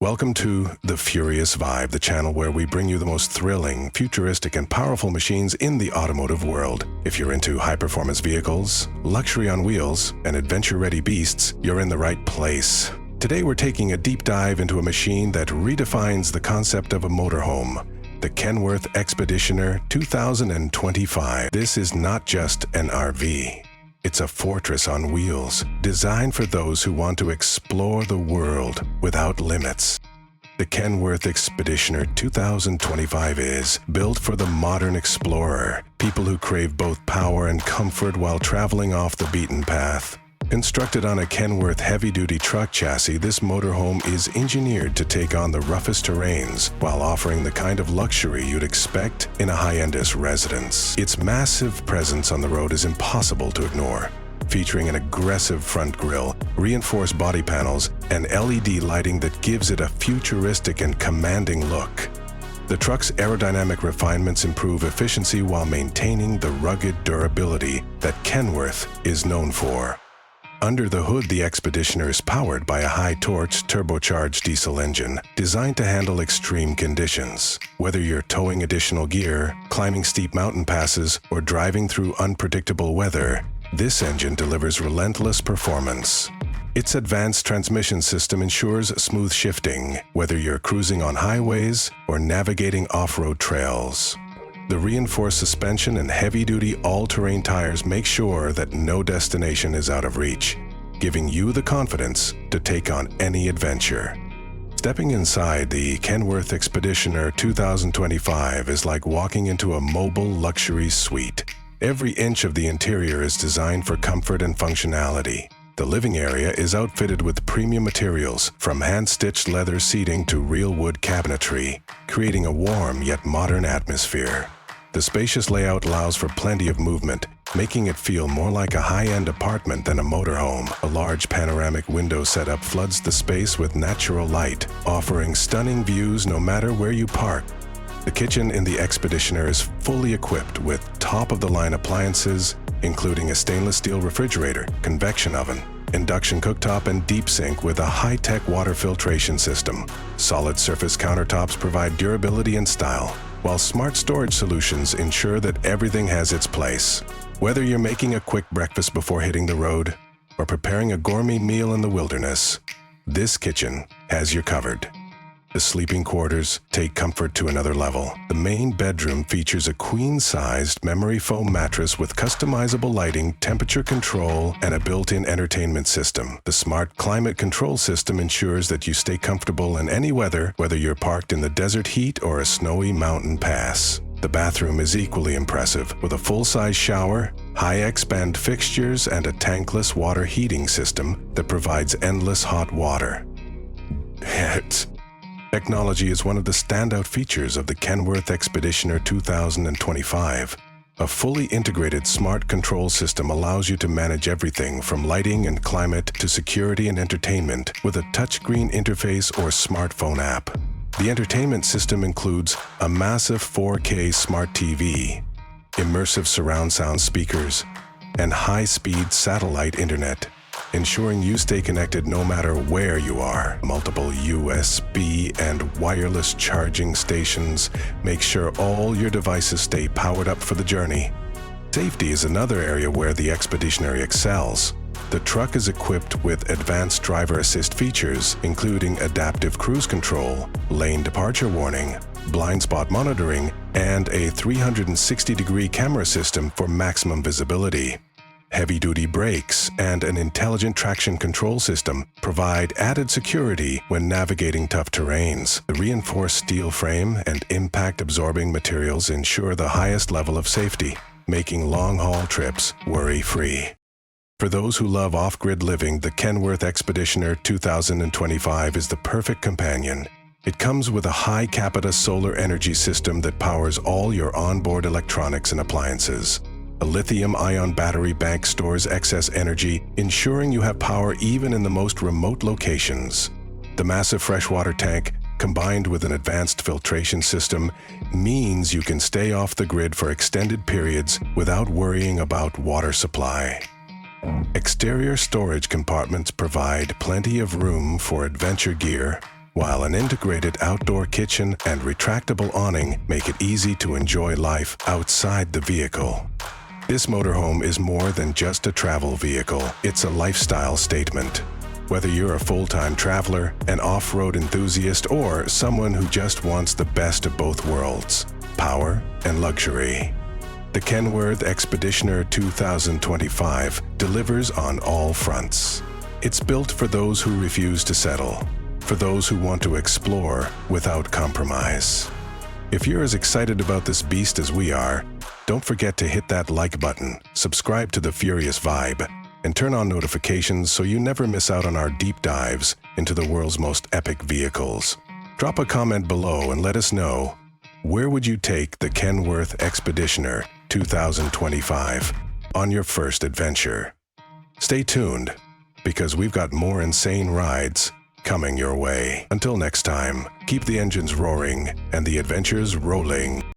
Welcome to The Furious Vibe, the channel where we bring you the most thrilling, futuristic, and powerful machines in the automotive world. If you're into high-performance vehicles, luxury on wheels, and adventure-ready beasts, you're in the right place. Today we're taking a deep dive into a machine that redefines the concept of a motorhome, the Kenworth Expeditioner 2025. This is not just an RV. It's a fortress on wheels, designed for those who want to explore the world without limits. The Kenworth Expeditioner 2025 is built for the modern explorer, people who crave both power and comfort while traveling off the beaten path. Constructed on a Kenworth heavy-duty truck chassis, this motorhome is engineered to take on the roughest terrains while offering the kind of luxury you'd expect in a high-end residence. Its massive presence on the road is impossible to ignore, featuring an aggressive front grille, reinforced body panels, and LED lighting that gives it a futuristic and commanding look. The truck's aerodynamic refinements improve efficiency while maintaining the rugged durability that Kenworth is known for. Under the hood, the Expeditioner is powered by a high-torque, turbocharged diesel engine designed to handle extreme conditions. Whether you're towing additional gear, climbing steep mountain passes, or driving through unpredictable weather, this engine delivers relentless performance. Its advanced transmission system ensures smooth shifting, whether you're cruising on highways or navigating off-road trails. The reinforced suspension and heavy-duty all-terrain tires make sure that no destination is out of reach, giving you the confidence to take on any adventure. Stepping inside the Kenworth Expeditioner 2025 is like walking into a mobile luxury suite. Every inch of the interior is designed for comfort and functionality. The living area is outfitted with premium materials, from hand-stitched leather seating to real wood cabinetry, creating a warm yet modern atmosphere. The spacious layout allows for plenty of movement, making it feel more like a high-end apartment than a motorhome. A large panoramic window setup floods the space with natural light, offering stunning views no matter where you park. The kitchen in the Expeditioner is fully equipped with top-of-the-line appliances, including a stainless steel refrigerator, convection oven, induction cooktop, and deep sink with a high-tech water filtration system. Solid surface countertops provide durability and style, while smart storage solutions ensure that everything has its place. Whether you're making a quick breakfast before hitting the road or preparing a gourmet meal in the wilderness, this kitchen has you covered. The sleeping quarters take comfort to another level. The main bedroom features a queen-sized memory foam mattress with customizable lighting, temperature control, and a built-in entertainment system. The smart climate control system ensures that you stay comfortable in any weather, whether you're parked in the desert heat or a snowy mountain pass. The bathroom is equally impressive, with a full-size shower, high-expand fixtures, and a tankless water heating system that provides endless hot water. Technology is one of the standout features of the Kenworth Expeditioner 2025. A fully integrated smart control system allows you to manage everything from lighting and climate to security and entertainment with a touchscreen interface or smartphone app. The entertainment system includes a massive 4K smart TV, immersive surround sound speakers, and high-speed satellite internet, ensuring you stay connected no matter where you are. Multiple USB and wireless charging stations make sure all your devices stay powered up for the journey. Safety is another area where the Expeditioner excels. The truck is equipped with advanced driver assist features, including adaptive cruise control, lane departure warning, blind spot monitoring, and a 360-degree camera system for maximum visibility. Heavy-duty brakes and an intelligent traction control system provide added security when navigating tough terrains. The reinforced steel frame and impact-absorbing materials ensure the highest level of safety, making long-haul trips worry-free. For those who love off-grid living, the Kenworth Expeditioner 2025 is the perfect companion. It comes with a high-capita solar energy system that powers all your onboard electronics and appliances. A lithium-ion battery bank stores excess energy, ensuring you have power even in the most remote locations. The massive freshwater tank, combined with an advanced filtration system, means you can stay off the grid for extended periods without worrying about water supply. Exterior storage compartments provide plenty of room for adventure gear, while an integrated outdoor kitchen and retractable awning make it easy to enjoy life outside the vehicle. This motorhome is more than just a travel vehicle, it's a lifestyle statement. Whether you're a full-time traveler, an off-road enthusiast, or someone who just wants the best of both worlds, power and luxury, the Kenworth Expeditioner 2025 delivers on all fronts. It's built for those who refuse to settle, for those who want to explore without compromise. If you're as excited about this beast as we are, don't forget to hit that like button, subscribe to The Furious Vibe, and turn on notifications so you never miss out on our deep dives into the world's most epic vehicles. Drop a comment below and let us know, where would you take the Kenworth Expeditioner 2025 on your first adventure? Stay tuned, because we've got more insane rides coming your way. Until next time, keep the engines roaring and the adventures rolling.